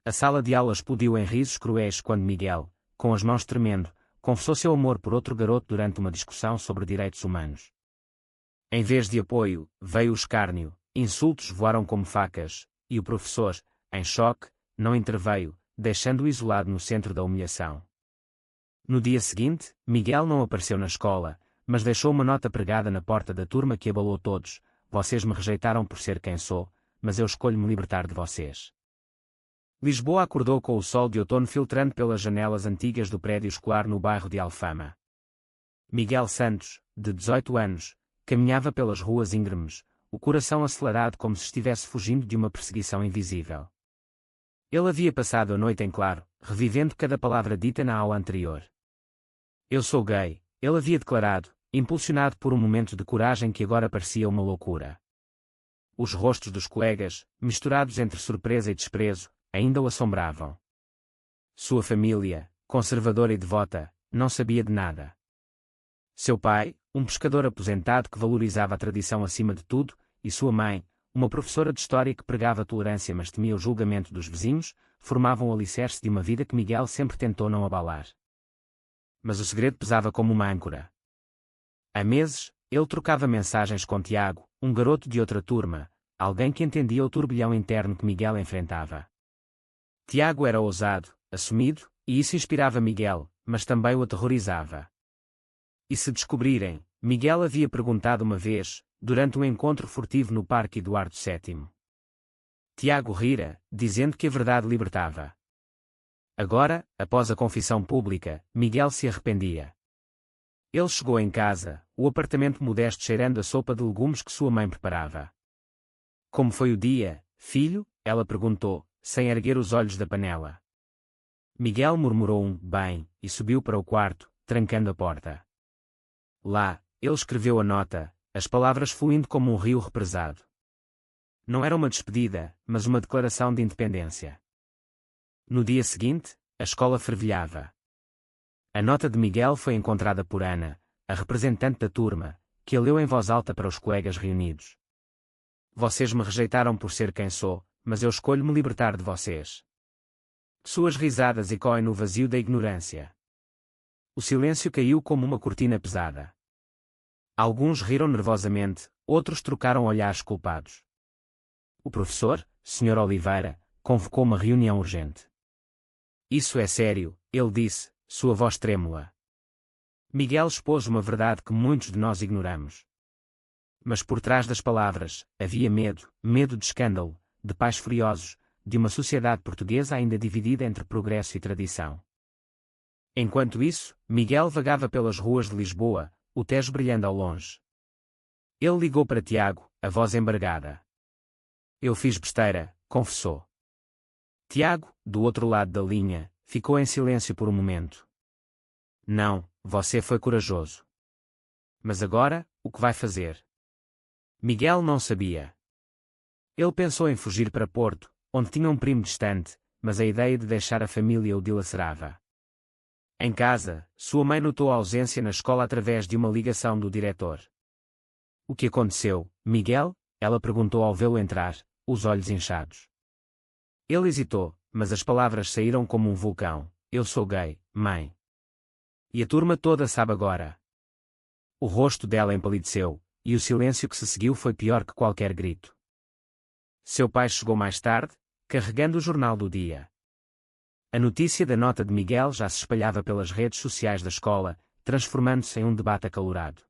A sala de aula explodiu em risos cruéis quando Miguel, com as mãos tremendo, confessou seu amor por outro garoto durante uma discussão sobre direitos humanos. Em vez de apoio, veio o escárnio, insultos voaram como facas, e o professor, em choque, não interveio, deixando-o isolado no centro da humilhação. No dia seguinte, Miguel não apareceu na escola, mas deixou uma nota pregada na porta da turma que abalou todos: "Vocês me rejeitaram por ser quem sou, mas eu escolho me libertar de vocês." Lisboa acordou com o sol de outono filtrando pelas janelas antigas do prédio escolar no bairro de Alfama. Miguel Santos, de 18 anos, caminhava pelas ruas íngremes, o coração acelerado como se estivesse fugindo de uma perseguição invisível. Ele havia passado a noite em claro, revivendo cada palavra dita na aula anterior. "Eu sou gay", ele havia declarado, impulsionado por um momento de coragem que agora parecia uma loucura. Os rostos dos colegas, misturados entre surpresa e desprezo, ainda o assombravam. Sua família, conservadora e devota, não sabia de nada. Seu pai, um pescador aposentado que valorizava a tradição acima de tudo, e sua mãe, uma professora de história que pregava tolerância mas temia o julgamento dos vizinhos, formavam o alicerce de uma vida que Miguel sempre tentou não abalar. Mas o segredo pesava como uma âncora. Há meses, ele trocava mensagens com Tiago, um garoto de outra turma, alguém que entendia o turbilhão interno que Miguel enfrentava. Tiago era ousado, assumido, e isso inspirava Miguel, mas também o aterrorizava. E se descobrirem, Miguel havia perguntado uma vez, durante um encontro furtivo no Parque Eduardo VII. Tiago rira, dizendo que a verdade libertava. Agora, após a confissão pública, Miguel se arrependia. Ele chegou em casa, o apartamento modesto cheirando a sopa de legumes que sua mãe preparava. "Como foi o dia, filho?" ela perguntou, sem erguer os olhos da panela. Miguel murmurou um "bem" e subiu para o quarto, trancando a porta. Lá, ele escreveu a nota, as palavras fluindo como um rio represado. Não era uma despedida, mas uma declaração de independência. No dia seguinte, a escola fervilhava. A nota de Miguel foi encontrada por Ana, a representante da turma, que a leu em voz alta para os colegas reunidos. "Vocês me rejeitaram por ser quem sou, mas eu escolho me libertar de vocês." Suas risadas ecoem no vazio da ignorância. O silêncio caiu como uma cortina pesada. Alguns riram nervosamente, outros trocaram olhares culpados. O professor, Sr. Oliveira, convocou uma reunião urgente. "Isso é sério", ele disse, sua voz trêmula. Miguel expôs uma verdade que muitos de nós ignoramos. Mas por trás das palavras, havia medo, medo de escândalo, de pais furiosos, de uma sociedade portuguesa ainda dividida entre progresso e tradição. Enquanto isso, Miguel vagava pelas ruas de Lisboa, o Tejo brilhando ao longe. Ele ligou para Tiago, a voz embargada. "Eu fiz besteira", confessou. Tiago, do outro lado da linha, ficou em silêncio por um momento. "Não, você foi corajoso. Mas agora, o que vai fazer?" Miguel não sabia. Ele pensou em fugir para Porto, onde tinha um primo distante, mas a ideia de deixar a família o dilacerava. Em casa, sua mãe notou a ausência na escola através de uma ligação do diretor. "O que aconteceu, Miguel?" ela perguntou ao vê-lo entrar, os olhos inchados. Ele hesitou, mas as palavras saíram como um vulcão. "Eu sou gay, mãe. E a turma toda sabe agora." O rosto dela empalideceu, e o silêncio que se seguiu foi pior que qualquer grito. Seu pai chegou mais tarde, carregando o jornal do dia. A notícia da nota de Miguel já se espalhava pelas redes sociais da escola, transformando-se em um debate acalorado.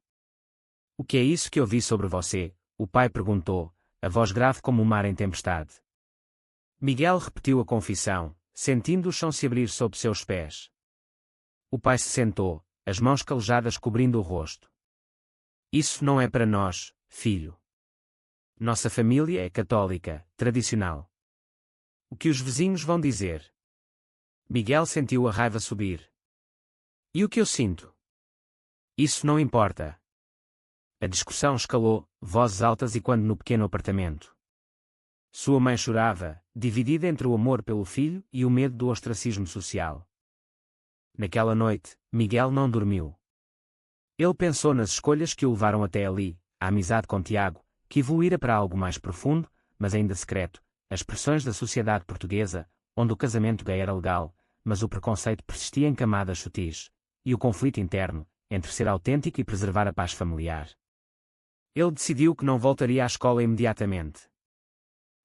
"O que é isso que ouvi sobre você?" o pai perguntou, a voz grave como o mar em tempestade. Miguel repetiu a confissão, sentindo o chão se abrir sob seus pés. O pai se sentou, as mãos calejadas cobrindo o rosto. "Isso não é para nós, filho. Nossa família é católica, tradicional. O que os vizinhos vão dizer?" Miguel sentiu a raiva subir. "E o que eu sinto? Isso não importa." A discussão escalou, vozes altas e quando no pequeno apartamento. Sua mãe chorava, dividida entre o amor pelo filho e o medo do ostracismo social. Naquela noite, Miguel não dormiu. Ele pensou nas escolhas que o levaram até ali, a amizade com Tiago, que evoluíra para algo mais profundo, mas ainda secreto, as pressões da sociedade portuguesa, onde o casamento gay era legal, mas o preconceito persistia em camadas sutis, e o conflito interno, entre ser autêntico e preservar a paz familiar. Ele decidiu que não voltaria à escola imediatamente.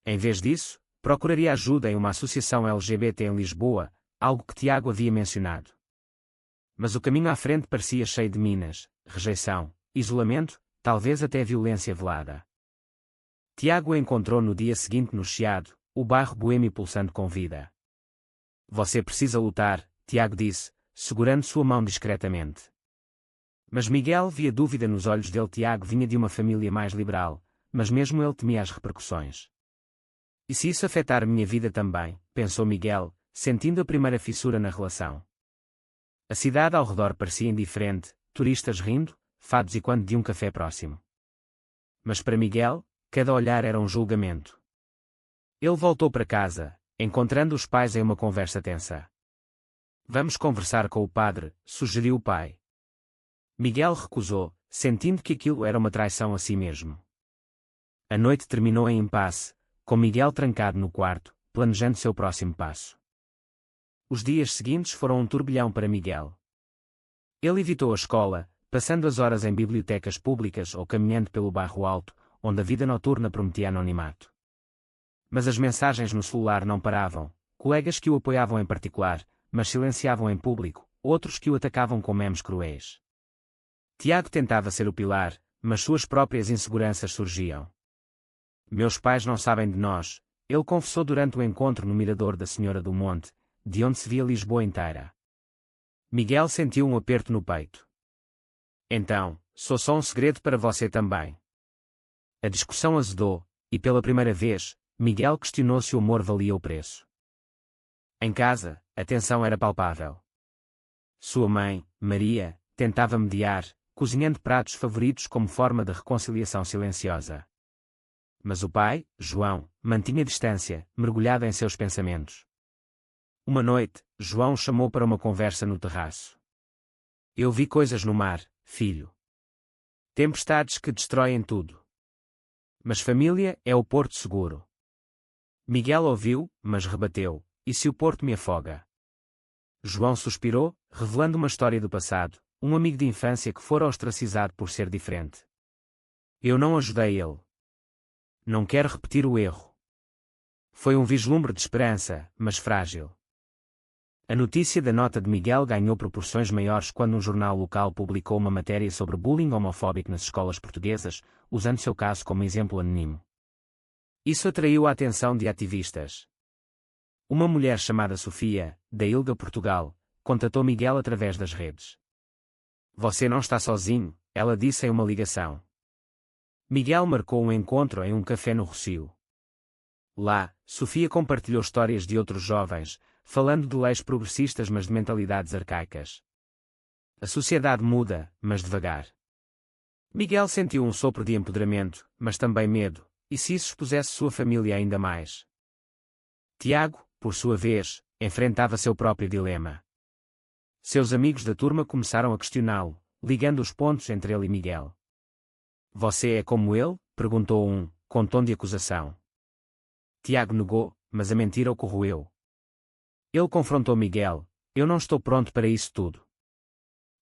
Em vez disso, procuraria ajuda em uma associação LGBT em Lisboa, algo que Tiago havia mencionado. Mas o caminho à frente parecia cheio de minas, rejeição, isolamento, talvez até violência velada. Tiago o encontrou no dia seguinte no Chiado, o bairro boêmio pulsando com vida. Você precisa lutar, Tiago disse, segurando sua mão discretamente. Mas Miguel via dúvida nos olhos dele. Tiago vinha de uma família mais liberal, mas mesmo ele temia as repercussões. E se isso afetar minha vida também, pensou Miguel, sentindo a primeira fissura na relação. A cidade ao redor parecia indiferente, turistas rindo, fados e quando de um café próximo. Mas para Miguel, cada olhar era um julgamento. Ele voltou para casa, encontrando os pais em uma conversa tensa. Vamos conversar com o padre, sugeriu o pai. Miguel recusou, sentindo que aquilo era uma traição a si mesmo. A noite terminou em impasse, com Miguel trancado no quarto, planejando seu próximo passo. Os dias seguintes foram um turbilhão para Miguel. Ele evitou a escola, passando as horas em bibliotecas públicas ou caminhando pelo bairro alto, onde a vida noturna prometia anonimato. Mas as mensagens no celular não paravam, colegas que o apoiavam em particular, mas silenciavam em público, outros que o atacavam com memes cruéis. Tiago tentava ser o pilar, mas suas próprias inseguranças surgiam. Meus pais não sabem de nós, ele confessou durante o encontro no Mirador da Senhora do Monte, de onde se via Lisboa inteira. Miguel sentiu um aperto no peito. Então, sou só um segredo para você também. A discussão azedou, e pela primeira vez, Miguel questionou se o amor valia o preço. Em casa, a tensão era palpável. Sua mãe, Maria, tentava mediar, cozinhando pratos favoritos como forma de reconciliação silenciosa. Mas o pai, João, mantinha distância, mergulhado em seus pensamentos. Uma noite, João chamou para uma conversa no terraço. Eu vi coisas no mar, filho. Tempestades que destroem tudo. Mas família é o porto seguro. Miguel ouviu, mas rebateu, e se o porto me afoga? João suspirou, revelando uma história do passado, um amigo de infância que fora ostracizado por ser diferente. Eu não ajudei ele. Não quero repetir o erro. Foi um vislumbre de esperança, mas frágil. A notícia da nota de Miguel ganhou proporções maiores quando um jornal local publicou uma matéria sobre bullying homofóbico nas escolas portuguesas, usando seu caso como exemplo anónimo. Isso atraiu a atenção de ativistas. Uma mulher chamada Sofia, da Ilga, Portugal, contatou Miguel através das redes. Você não está sozinho, ela disse em uma ligação. Miguel marcou um encontro em um café no Rossio. Lá, Sofia compartilhou histórias de outros jovens, falando de leis progressistas mas de mentalidades arcaicas. A sociedade muda, mas devagar. Miguel sentiu um sopro de empoderamento, mas também medo, e se isso expusesse sua família ainda mais? Tiago, por sua vez, enfrentava seu próprio dilema. Seus amigos da turma começaram a questioná-lo, ligando os pontos entre ele e Miguel. Você é como ele? Perguntou um, com tom de acusação. Tiago negou, mas a mentira o corroeu. Ele confrontou Miguel. Eu não estou pronto para isso tudo.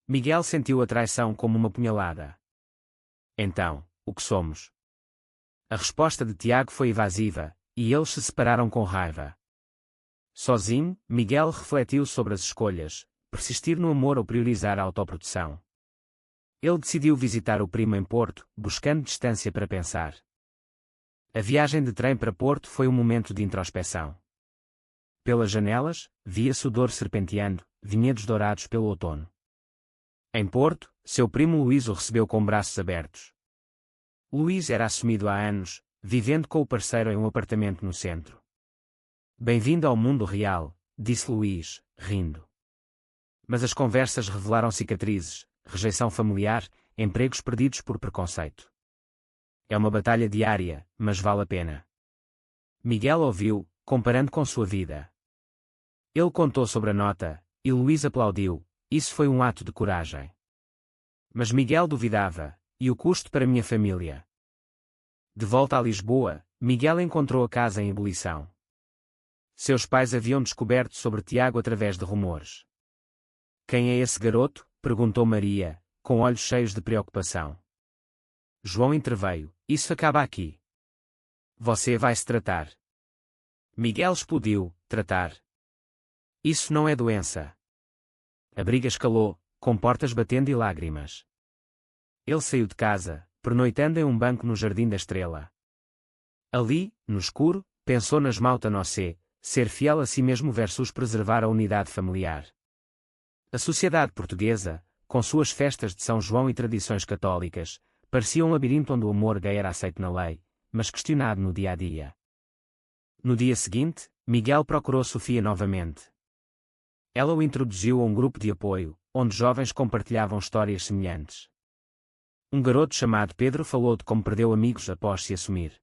Miguel sentiu a traição como uma punhalada. Então, o que somos? A resposta de Tiago foi evasiva, e eles se separaram com raiva. Sozinho, Miguel refletiu sobre as escolhas, persistir no amor ou priorizar a autoproteção. Ele decidiu visitar o primo em Porto, buscando distância para pensar. A viagem de trem para Porto foi um momento de introspeção. Pelas janelas, via-se o Douro serpenteando, vinhedos dourados pelo outono. Em Porto, seu primo Luís o recebeu com braços abertos. Luís era assumido há anos, vivendo com o parceiro em um apartamento no centro. Bem-vindo ao mundo real, disse Luís, rindo. Mas as conversas revelaram cicatrizes, rejeição familiar, empregos perdidos por preconceito. É uma batalha diária, mas vale a pena. Miguel ouviu, comparando com sua vida. Ele contou sobre a nota, e Luís aplaudiu. Isso foi um ato de coragem. Mas Miguel duvidava, e o custo para minha família? De volta a Lisboa, Miguel encontrou a casa em ebulição. Seus pais haviam descoberto sobre Tiago através de rumores. Quem é esse garoto? Perguntou Maria, com olhos cheios de preocupação. João interveio. Isso acaba aqui. Você vai se tratar. Miguel explodiu. Tratar. Isso não é doença. A briga escalou, com portas batendo e lágrimas. Ele saiu de casa, pernoitando em um banco no Jardim da Estrela. Ali, no escuro, pensou na esmalta nocê, ser fiel a si mesmo versus preservar a unidade familiar. A sociedade portuguesa, com suas festas de São João e tradições católicas, parecia um labirinto onde o amor gay era aceito na lei, mas questionado no dia a dia. No dia seguinte, Miguel procurou Sofia novamente. Ela o introduziu a um grupo de apoio, onde jovens compartilhavam histórias semelhantes. Um garoto chamado Pedro falou de como perdeu amigos após se assumir.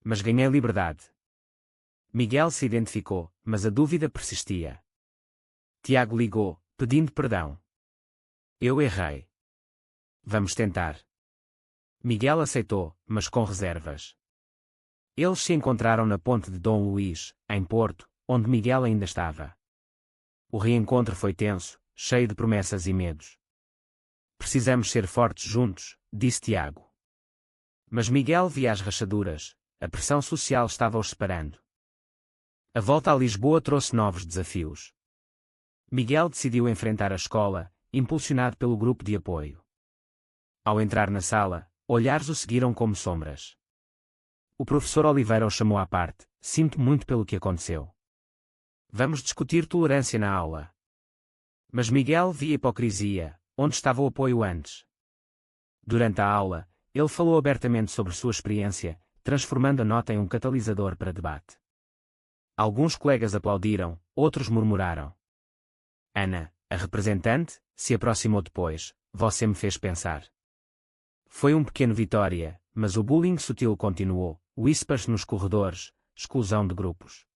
Mas ganhei liberdade. Miguel se identificou, mas a dúvida persistia. Tiago ligou, pedindo perdão. Eu errei. Vamos tentar. Miguel aceitou, mas com reservas. Eles se encontraram na ponte de Dom Luís, em Porto, onde Miguel ainda estava. O reencontro foi tenso, cheio de promessas e medos. Precisamos ser fortes juntos, disse Tiago. Mas Miguel via as rachaduras, a pressão social estava-os separando. A volta a Lisboa trouxe novos desafios. Miguel decidiu enfrentar a escola, impulsionado pelo grupo de apoio. Ao entrar na sala, olhares o seguiram como sombras. O professor Oliveira o chamou à parte. Sinto muito pelo que aconteceu. Vamos discutir tolerância na aula. Mas Miguel via hipocrisia, onde estava o apoio antes. Durante a aula, ele falou abertamente sobre sua experiência, transformando a nota em um catalisador para debate. Alguns colegas aplaudiram, outros murmuraram. Ana, a representante, se aproximou depois. Você me fez pensar. Foi um pequeno vitória, mas o bullying sutil continuou. Whispers nos corredores, exclusão de grupos.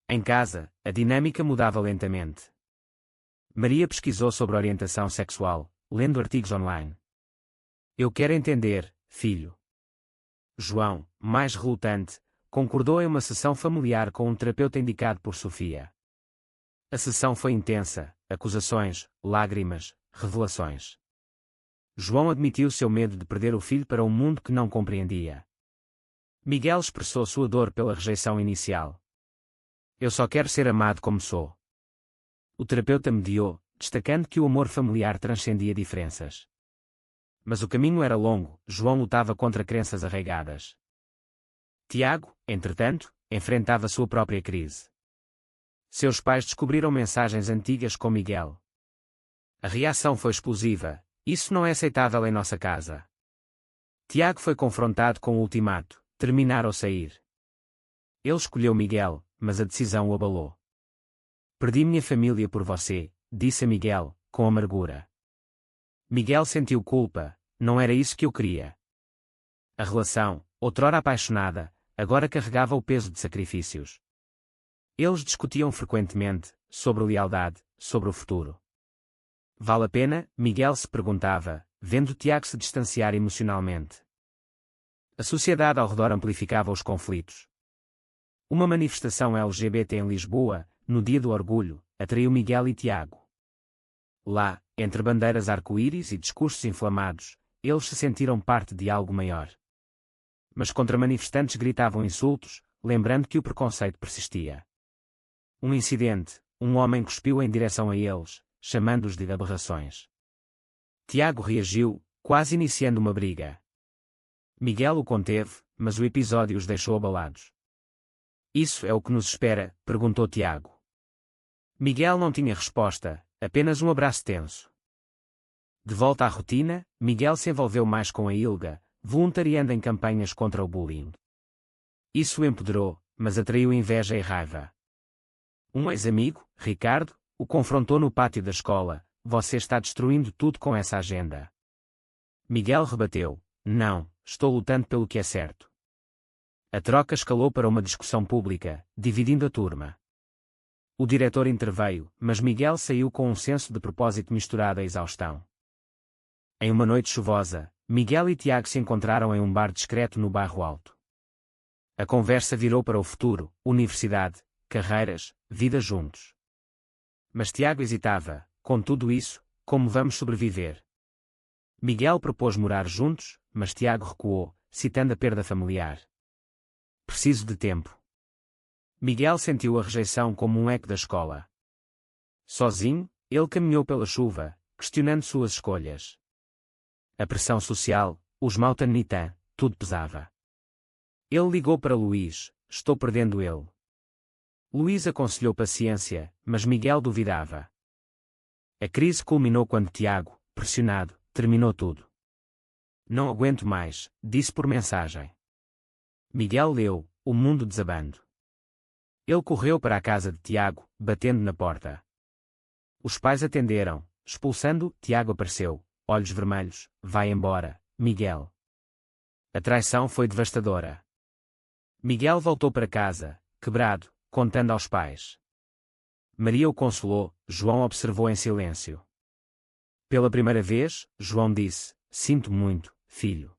Em casa, a dinâmica mudava lentamente. Maria pesquisou sobre orientação sexual, lendo artigos online. Eu quero entender, filho. João, mais relutante, concordou em uma sessão familiar com um terapeuta indicado por Sofia. A sessão foi intensa, acusações, lágrimas, revelações. João admitiu seu medo de perder o filho para um mundo que não compreendia. Miguel expressou sua dor pela rejeição inicial. Eu só quero ser amado como sou. O terapeuta mediou, destacando que o amor familiar transcendia diferenças. Mas o caminho era longo. João lutava contra crenças arraigadas. Tiago, entretanto, enfrentava sua própria crise. Seus pais descobriram mensagens antigas com Miguel. A reação foi explosiva. Isso não é aceitável em nossa casa. Tiago foi confrontado com o ultimato: terminar ou sair. Ele escolheu Miguel, mas a decisão o abalou. Perdi minha família por você, disse a Miguel, com amargura. Miguel sentiu culpa. Não era isso que eu queria. A relação, outrora apaixonada, agora carregava o peso de sacrifícios. Eles discutiam frequentemente, sobre lealdade, sobre o futuro. Vale a pena? Miguel se perguntava, vendo Tiago se distanciar emocionalmente. A sociedade ao redor amplificava os conflitos. Uma manifestação LGBT em Lisboa, no Dia do Orgulho, atraiu Miguel e Tiago. Lá, entre bandeiras arco-íris e discursos inflamados, eles se sentiram parte de algo maior. Mas contra manifestantes gritavam insultos, lembrando que o preconceito persistia. Um incidente, um homem cuspiu em direção a eles, chamando-os de aberrações. Tiago reagiu, quase iniciando uma briga. Miguel o conteve, mas o episódio os deixou abalados. Isso é o que nos espera? Perguntou Tiago. Miguel não tinha resposta, apenas um abraço tenso. De volta à rotina, Miguel se envolveu mais com a Ilga, voluntariando em campanhas contra o bullying. Isso o empoderou, mas atraiu inveja e raiva. Um ex-amigo, Ricardo, o confrontou no pátio da escola: você está destruindo tudo com essa agenda. Miguel rebateu: não, estou lutando pelo que é certo. A troca escalou para uma discussão pública, dividindo a turma. O diretor interveio, mas Miguel saiu com um senso de propósito misturado à exaustão. Em uma noite chuvosa, Miguel e Tiago se encontraram em um bar discreto no Bairro Alto. A conversa virou para o futuro, universidade, carreiras, vida juntos. Mas Tiago hesitava: com tudo isso, como vamos sobreviver? Miguel propôs morar juntos, mas Tiago recuou, citando a perda familiar. Preciso de tempo. Miguel sentiu a rejeição como um eco da escola. Sozinho, ele caminhou pela chuva, questionando suas escolhas. A pressão social, os Mautanitã, tudo pesava. Ele ligou para Luís: estou perdendo ele. Luís aconselhou paciência, mas Miguel duvidava. A crise culminou quando Tiago, pressionado, terminou tudo. Não aguento mais, disse por mensagem. Miguel leu: o mundo desabando. Ele correu para a casa de Tiago, batendo na porta. Os pais atenderam, expulsando. Tiago apareceu, olhos vermelhos: vai embora, Miguel. A traição foi devastadora. Miguel voltou para casa, quebrado, contando aos pais. Maria o consolou, João observou em silêncio. Pela primeira vez, João disse: sinto muito, filho.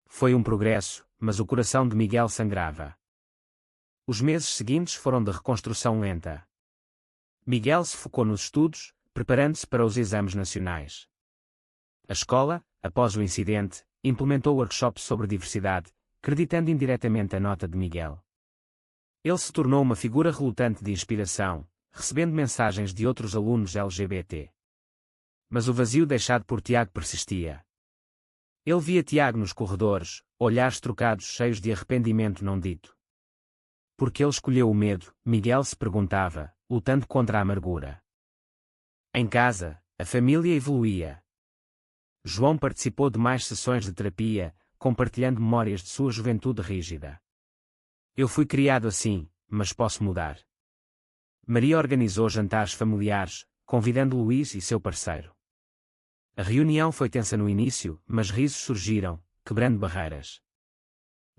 Foi um progresso, mas o coração de Miguel sangrava. Os meses seguintes foram de reconstrução lenta. Miguel se focou nos estudos, preparando-se para os exames nacionais. A escola, após o incidente, implementou workshops sobre diversidade, creditando indiretamente a nota de Miguel. Ele se tornou uma figura relutante de inspiração, recebendo mensagens de outros alunos LGBT. Mas o vazio deixado por Tiago persistia. Ele via Tiago nos corredores, olhares trocados cheios de arrependimento não dito. Por que ele escolheu o medo, Miguel se perguntava, lutando contra a amargura. Em casa, a família evoluía. João participou de mais sessões de terapia, compartilhando memórias de sua juventude rígida. Eu fui criado assim, mas posso mudar. Maria organizou jantares familiares, convidando Luís e seu parceiro. A reunião foi tensa no início, mas risos surgiram, quebrando barreiras.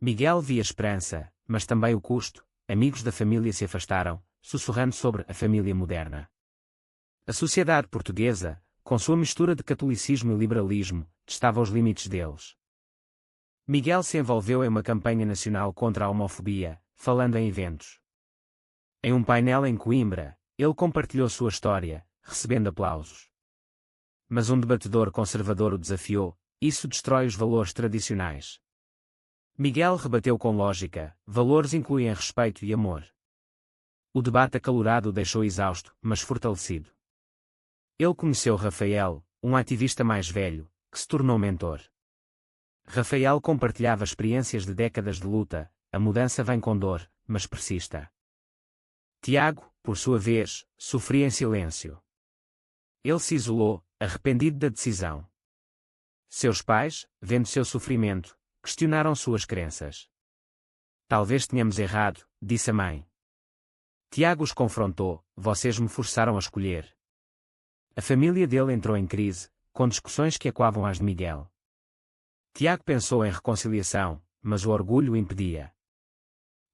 Miguel via esperança, mas também o custo. Amigos da família se afastaram, sussurrando sobre a família moderna. A sociedade portuguesa, com sua mistura de catolicismo e liberalismo, testava os limites deles. Miguel se envolveu em uma campanha nacional contra a homofobia, falando em eventos. Em um painel em Coimbra, ele compartilhou sua história, recebendo aplausos. Mas um debatedor conservador o desafiou: isso destrói os valores tradicionais. Miguel rebateu com lógica: valores incluem respeito e amor. O debate acalorado o deixou exausto, mas fortalecido. Ele conheceu Rafael, um ativista mais velho, que se tornou mentor. Rafael compartilhava experiências de décadas de luta: a mudança vem com dor, mas persista. Tiago, por sua vez, sofria em silêncio. Ele se isolou, arrependido da decisão. Seus pais, vendo seu sofrimento, questionaram suas crenças. Talvez tenhamos errado, disse a mãe. Tiago os confrontou: vocês me forçaram a escolher. A família dele entrou em crise, com discussões que ecoavam às de Miguel. Tiago pensou em reconciliação, mas o orgulho o impedia.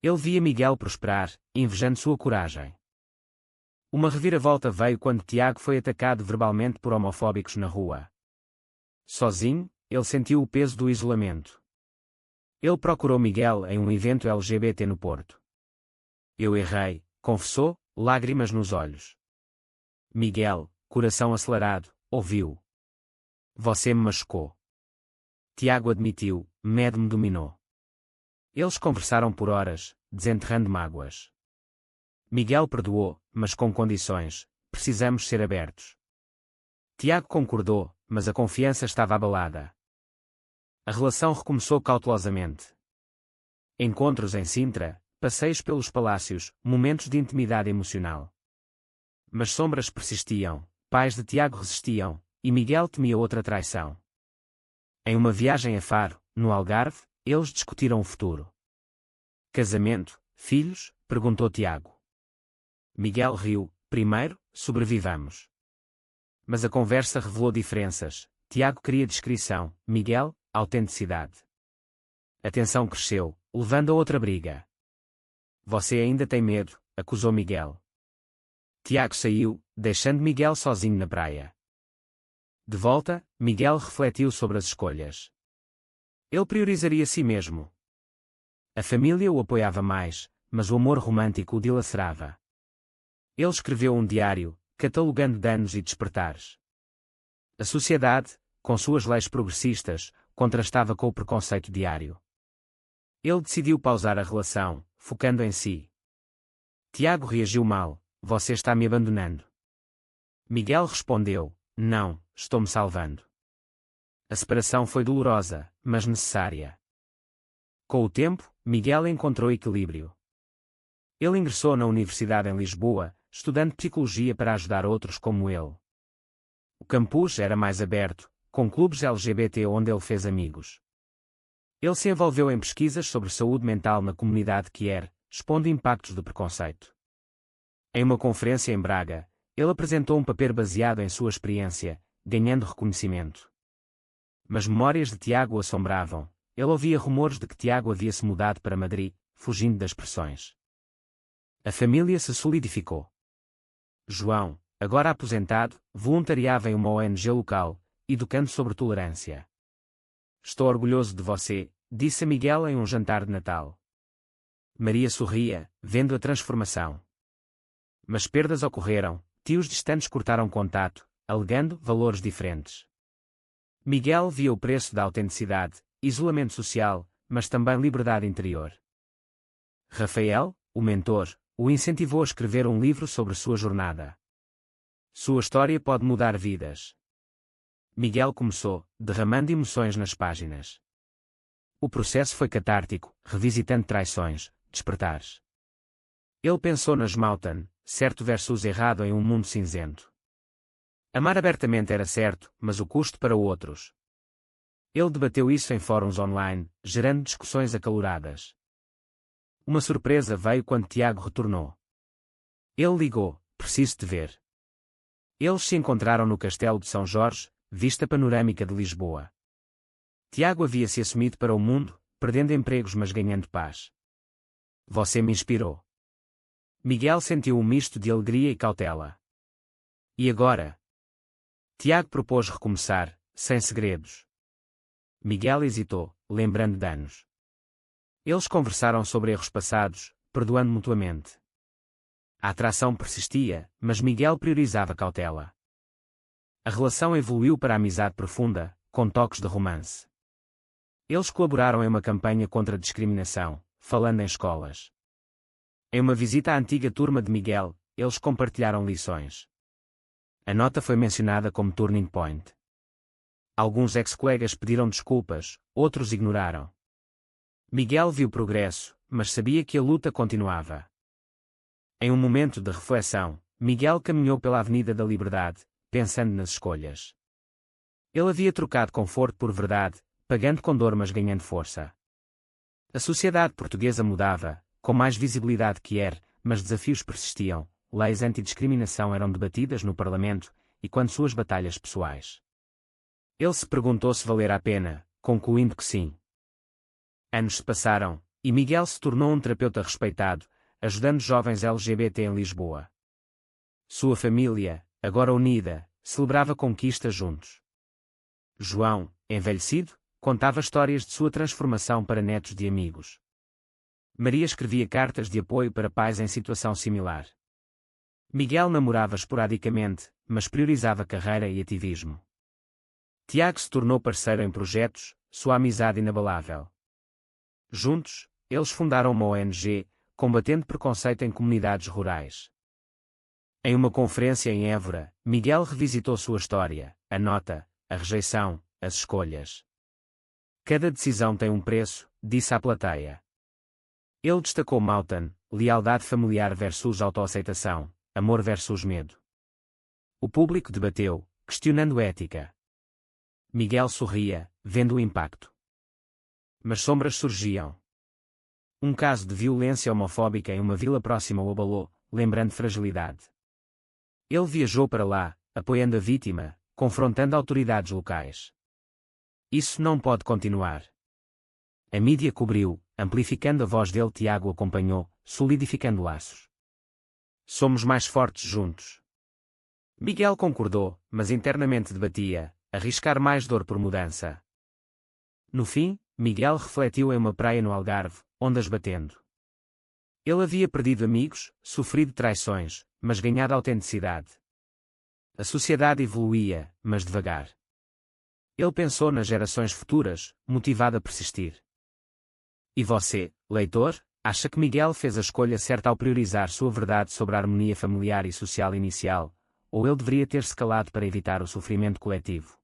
Ele via Miguel prosperar, invejando sua coragem. Uma reviravolta veio quando Tiago foi atacado verbalmente por homofóbicos na rua. Sozinho, ele sentiu o peso do isolamento. Ele procurou Miguel em um evento LGBT no Porto. Eu errei, confessou, lágrimas nos olhos. Miguel, coração acelerado, ouviu. Você me machucou. Tiago admitiu: medo me dominou. Eles conversaram por horas, desenterrando mágoas. Miguel perdoou, mas com condições: precisamos ser abertos. Tiago concordou, mas a confiança estava abalada. A relação recomeçou cautelosamente. Encontros em Sintra, passeios pelos palácios, momentos de intimidade emocional. Mas sombras persistiam, pais de Tiago resistiam, e Miguel temia outra traição. Em uma viagem a Faro, no Algarve, eles discutiram o futuro. Casamento, filhos? Perguntou Tiago. Miguel riu: primeiro, sobrevivamos. Mas a conversa revelou diferenças. Tiago queria discrição, Miguel, autenticidade. A tensão cresceu, levando a outra briga. Você ainda tem medo, acusou Miguel. Tiago saiu, deixando Miguel sozinho na praia. De volta, Miguel refletiu sobre as escolhas. Ele priorizaria si mesmo. A família o apoiava mais, mas o amor romântico o dilacerava. Ele escreveu um diário, catalogando danos e despertares. A sociedade, com suas leis progressistas, contrastava com o preconceito diário. Ele decidiu pausar a relação, focando em si. Tiago reagiu mal: "Você está me abandonando." Miguel respondeu: "Não, estou me salvando." A separação foi dolorosa, mas necessária. Com o tempo, Miguel encontrou equilíbrio. Ele ingressou na Universidade em Lisboa, estudando psicologia para ajudar outros como ele. O campus era mais aberto, com clubes LGBT onde ele fez amigos. Ele se envolveu em pesquisas sobre saúde mental na comunidade queer, expondo impactos do preconceito. Em uma conferência em Braga, ele apresentou um paper baseado em sua experiência, ganhando reconhecimento. Mas memórias de Tiago o assombravam. Ele ouvia rumores de que Tiago havia se mudado para Madrid, fugindo das pressões. A família se solidificou. João, agora aposentado, voluntariava em uma ONG local, educando sobre tolerância. "Estou orgulhoso de você", disse a Miguel em um jantar de Natal. Maria sorria, vendo a transformação. Mas perdas ocorreram, tios distantes cortaram contato, alegando valores diferentes. Miguel via o preço da autenticidade, isolamento social, mas também liberdade interior. Rafael, o mentor, o incentivou a escrever um livro sobre sua jornada. Sua história pode mudar vidas. Miguel começou, derramando emoções nas páginas. O processo foi catártico, revisitando traições, despertares. Ele pensou na Smouten, certo versus errado em um mundo cinzento. Amar abertamente era certo, mas o custo para outros. Ele debateu isso em fóruns online, gerando discussões acaloradas. Uma surpresa veio quando Tiago retornou. Ele ligou: "Preciso te ver." Eles se encontraram no Castelo de São Jorge, vista panorâmica de Lisboa. Tiago havia se assumido para o mundo, perdendo empregos mas ganhando paz. "Você me inspirou." Miguel sentiu um misto de alegria e cautela. "E agora?" Tiago propôs recomeçar, sem segredos. Miguel hesitou, lembrando danos. Eles conversaram sobre erros passados, perdoando mutuamente. A atração persistia, mas Miguel priorizava a cautela. A relação evoluiu para a amizade profunda, com toques de romance. Eles colaboraram em uma campanha contra a discriminação, falando em escolas. Em uma visita à antiga turma de Miguel, eles compartilharam lições. A nota foi mencionada como turning point. Alguns ex-colegas pediram desculpas, outros ignoraram. Miguel viu progresso, mas sabia que a luta continuava. Em um momento de reflexão, Miguel caminhou pela Avenida da Liberdade, pensando nas escolhas. Ele havia trocado conforto por verdade, pagando com dor mas ganhando força. A sociedade portuguesa mudava, com mais visibilidade queer, mas desafios persistiam. Leis antidiscriminação eram debatidas no Parlamento, e quando suas batalhas pessoais. Ele se perguntou se valer a pena, concluindo que sim. Anos se passaram, e Miguel se tornou um terapeuta respeitado, ajudando jovens LGBT em Lisboa. Sua família, agora unida, celebrava conquistas juntos. João, envelhecido, contava histórias de sua transformação para netos de amigos. Maria escrevia cartas de apoio para pais em situação similar. Miguel namorava esporadicamente, mas priorizava carreira e ativismo. Tiago se tornou parceiro em projetos, sua amizade inabalável. Juntos, eles fundaram uma ONG, combatendo preconceito em comunidades rurais. Em uma conferência em Évora, Miguel revisitou sua história, a nota, a rejeição, as escolhas. "Cada decisão tem um preço", disse à plateia. Ele destacou Mouten, lealdade familiar versus autoaceitação, amor versus medo. O público debateu, questionando ética. Miguel sorria, vendo o impacto. Mas sombras surgiam. Um caso de violência homofóbica em uma vila próxima o abalou, lembrando fragilidade. Ele viajou para lá, apoiando a vítima, confrontando autoridades locais. Isso não pode continuar. A mídia cobriu, amplificando a voz dele. Tiago acompanhou, solidificando laços. "Somos mais fortes juntos." Miguel concordou, mas internamente debatia, arriscar mais dor por mudança. No fim, Miguel refletiu em uma praia no Algarve, ondas batendo. Ele havia perdido amigos, sofrido traições, mas ganhado autenticidade. A sociedade evoluía, mas devagar. Ele pensou nas gerações futuras, motivado a persistir. E você, leitor, acha que Miguel fez a escolha certa ao priorizar sua verdade sobre a harmonia familiar e social inicial, ou ele deveria ter-se calado para evitar o sofrimento coletivo?